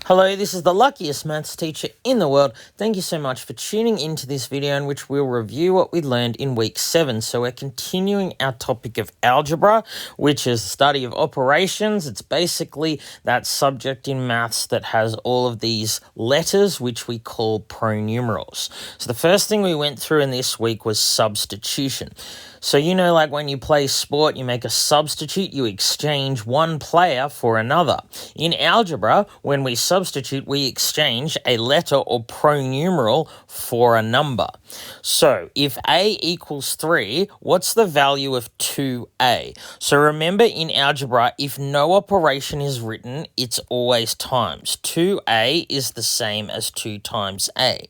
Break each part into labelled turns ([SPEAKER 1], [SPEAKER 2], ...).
[SPEAKER 1] Hello, this is the luckiest maths teacher in the world. Thank you so much for tuning into this video in which we'll review what we learned in week 7. So we're continuing our topic of algebra, which is the study of operations. It's basically that subject in maths that has all of these letters, which we call pronumerals. So the first thing we went through in this week was substitution. So like when you play sport, you make a substitute, you exchange one player for another. In algebra, when we substitute, we exchange a letter or pronumeral for a number. So if a equals 3, what's the value of 2a? So remember in algebra, if no operation is written, it's always times. 2a is the same as 2 times a.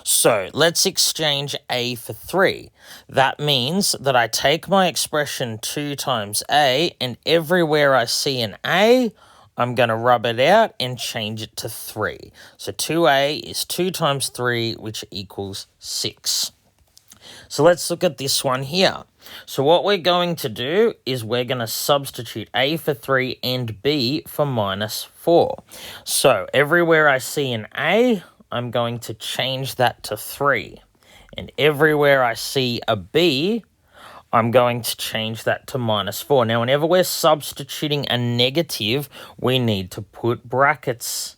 [SPEAKER 1] So let's exchange a for 3. That means that I take my expression 2 times a, and everywhere I see an a, I'm going to rub it out and change it to 3. So 2a is 2 times 3, which equals 6. So let's look at this one here. So what we're going to do is we're going to substitute a for 3 and b for minus 4. So everywhere I see an a, I'm going to change that to 3. And everywhere I see a b, I'm going to change that to minus 4. Now, whenever we're substituting a negative, we need to put brackets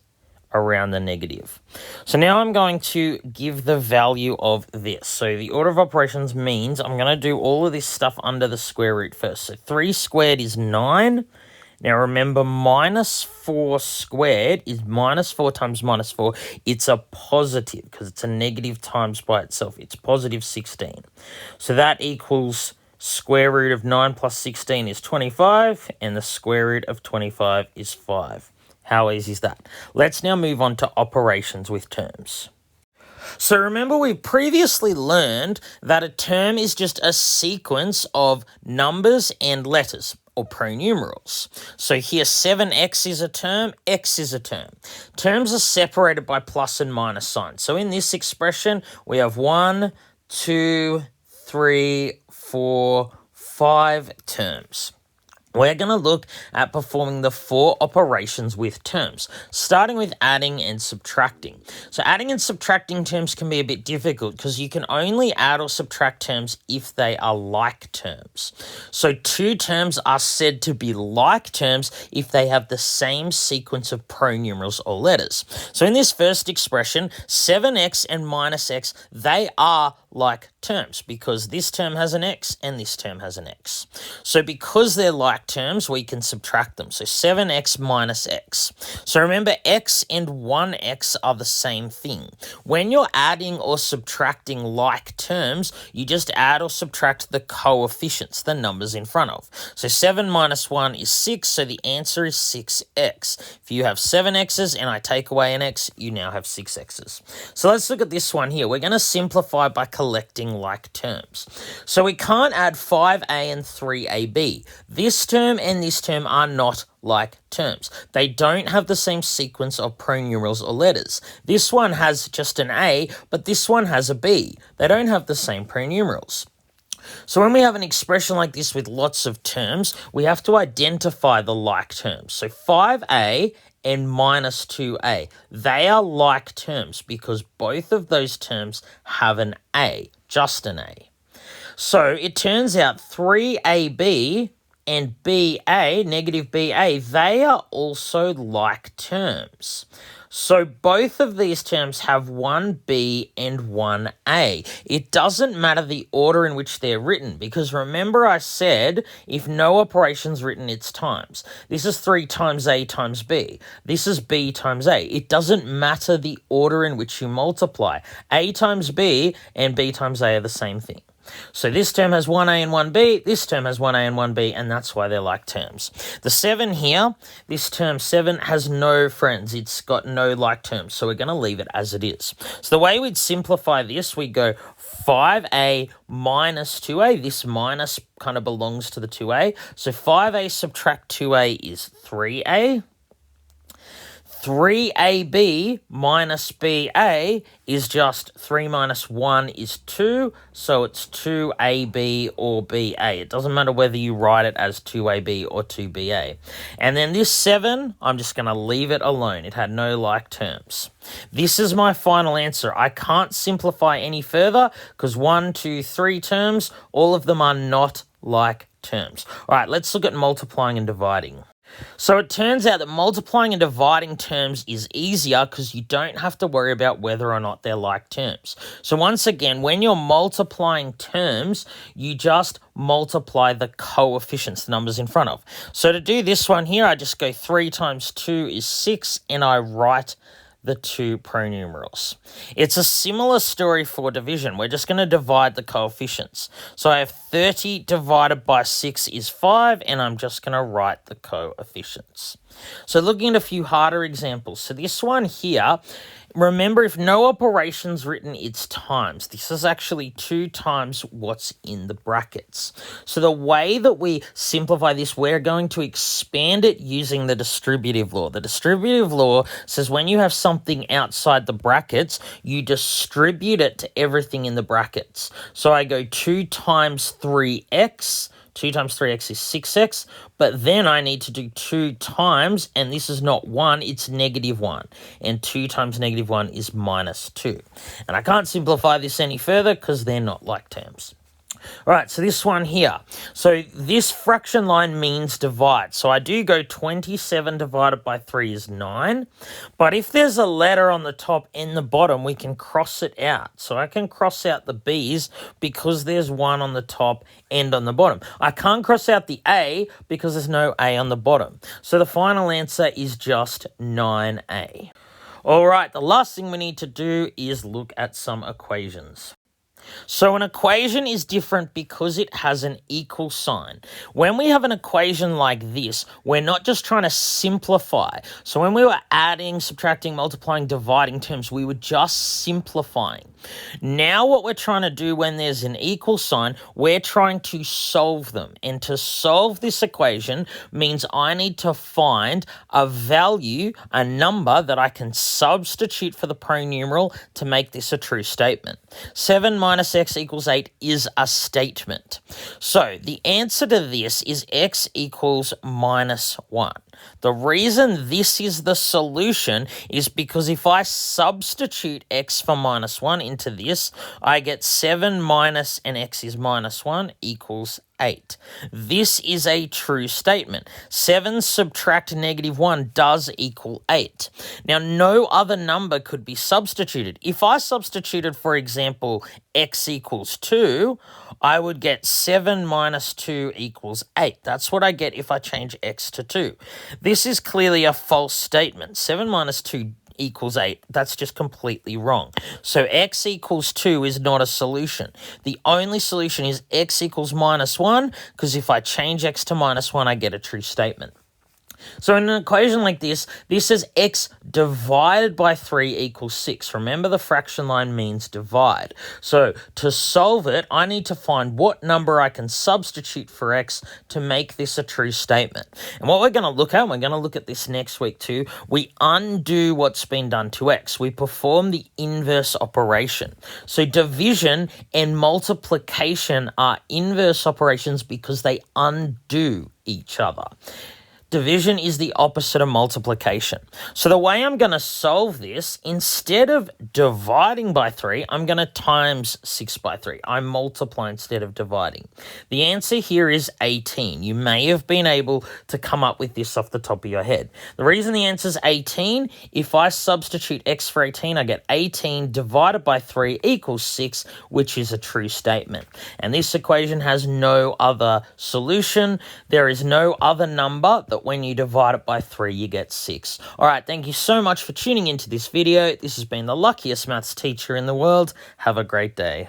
[SPEAKER 1] around the negative. So now I'm going to give the value of this. So the order of operations means I'm going to do all of this stuff under the square root first. So 3 squared is 9. Now remember, minus 4 squared is minus 4 times minus 4. It's a positive because it's a negative times by itself. It's positive 16. So that equals square root of 9 plus 16 is 25, and the square root of 25 is 5. How easy is that? Let's now move on to operations with terms. So remember, we previously learned that a term is just a sequence of numbers and letters, or pronumerals. So here 7x is a term, x is a term. Terms are separated by plus and minus signs. So in this expression, we have 1, 2, 3, 4, 5 terms. We're going to look at performing the 4 operations with terms, starting with adding and subtracting. So adding and subtracting terms can be a bit difficult because you can only add or subtract terms if they are like terms. So 2 terms are said to be like terms if they have the same sequence of pronumerals or letters. So in this first expression, 7x and minus x, they are like terms because this term has an x and this term has an x. So because they're like terms, we can subtract them. So 7x minus x. So remember, x and 1x are the same thing. When you're adding or subtracting like terms, you just add or subtract the coefficients, the numbers in front of. So 7 minus 1 is 6, so the answer is 6x. If you have 7x's and I take away an x, you now have 6x's. So let's look at this one here. We're going to simplify by collecting like terms. So we can't add 5a and 3ab. This term and this term are not like terms. They don't have the same sequence of pronumerals or letters. This one has just an a, but this one has a b. They don't have the same pronumerals. So when we have an expression like this with lots of terms, we have to identify the like terms. So 5a and minus 2a, they are like terms because both of those terms have an a, just an a. So it turns out 3ab and ba, negative ba, they are also like terms. So both of these terms have one b and one a. It doesn't matter the order in which they're written because remember I said if no operation's written, it's times. This is 3 times a times b. This is b times a. It doesn't matter the order in which you multiply. A times b and b times a are the same thing. So this term has 1a and 1b, this term has 1a and 1b, and that's why they're like terms. The 7 here, this term 7 has no friends. It's got no like terms, so we're going to leave it as it is. So the way we'd simplify this, we go 5a minus 2a. This minus kind of belongs to the 2a. So 5a subtract 2a is 3a. 3ab minus ba is just 3 minus 1 is 2, so it's 2ab or ba. It doesn't matter whether you write it as 2ab or 2ba. And then this 7, I'm just going to leave it alone. It had no like terms. This is my final answer. I can't simplify any further because 1, 2, 3 terms, all of them are not like terms. All right, let's look at multiplying and dividing. So it turns out that multiplying and dividing terms is easier because you don't have to worry about whether or not they're like terms. So once again, when you're multiplying terms, you just multiply the coefficients, the numbers in front of. So to do this one here, I just go 3 times 2 is 6, and I write the 2 pronumerals. It's a similar story for division. We're just going to divide the coefficients. So I have 30 divided by 6 is 5, and I'm just going to write the coefficients. So looking at a few harder examples. So this one here, remember, if no operation's written, it's times. This is actually 2 times what's in the brackets. So the way that we simplify this, we're going to expand it using the distributive law. The distributive law says when you have something outside the brackets, you distribute it to everything in the brackets. So I go 2 times 3x. 2 times 3x is 6x, but then I need to do 2 times, and this is not 1, it's -1, and 2 times -1 is -2. And I can't simplify this any further because they're not like terms. All right, so this one here. So this fraction line means divide. So I do go 27 divided by 3 is 9. But if there's a letter on the top and the bottom, we can cross it out. So I can cross out the B's because there's 1 on the top and on the bottom. I can't cross out the A because there's no A on the bottom. So the final answer is just 9A. All right, the last thing we need to do is look at some equations. So an equation is different because it has an equal sign. When we have an equation like this, we're not just trying to simplify. So when we were adding, subtracting, multiplying, dividing terms, we were just simplifying. Now what we're trying to do when there's an equal sign, we're trying to solve them. And to solve this equation means I need to find a value, a number that I can substitute for the pronumeral to make this a true statement. 7 minus x equals 8 is a statement. So the answer to this is x equals -1. The reason this is the solution is because if I substitute x for -1 into this, I get 7 minus and x is -1 equals 8. This is a true statement. 7 subtract -1 does equal 8. Now, no other number could be substituted. If I substituted, for example, x equals 2, I would get 7 minus 2 equals 8. That's what I get if I change x to 2. This is clearly a false statement. 7 minus 2 equals 8. That's just completely wrong. So x equals 2 is not a solution. The only solution is x equals -1, because if I change x to -1, I get a true statement. So in an equation like this, this says x divided by 3 equals 6. Remember, the fraction line means divide. So to solve it, I need to find what number I can substitute for x to make this a true statement. And what we're going to look at, we're going to look at this next week too, we undo what's been done to x. We perform the inverse operation. So division and multiplication are inverse operations because they undo each other. Division is the opposite of multiplication. So the way I'm going to solve this, instead of dividing by 3, I'm going to times 6 by 3. I multiply instead of dividing. The answer here is 18. You may have been able to come up with this off the top of your head. The reason the answer is 18, if I substitute x for 18, I get 18 divided by 3 equals 6, which is a true statement. And this equation has no other solution. There is no other number that when you divide it by 3, you get 6. All right, thank you so much for tuning into this video. This has been the luckiest maths teacher in the world. Have a great day.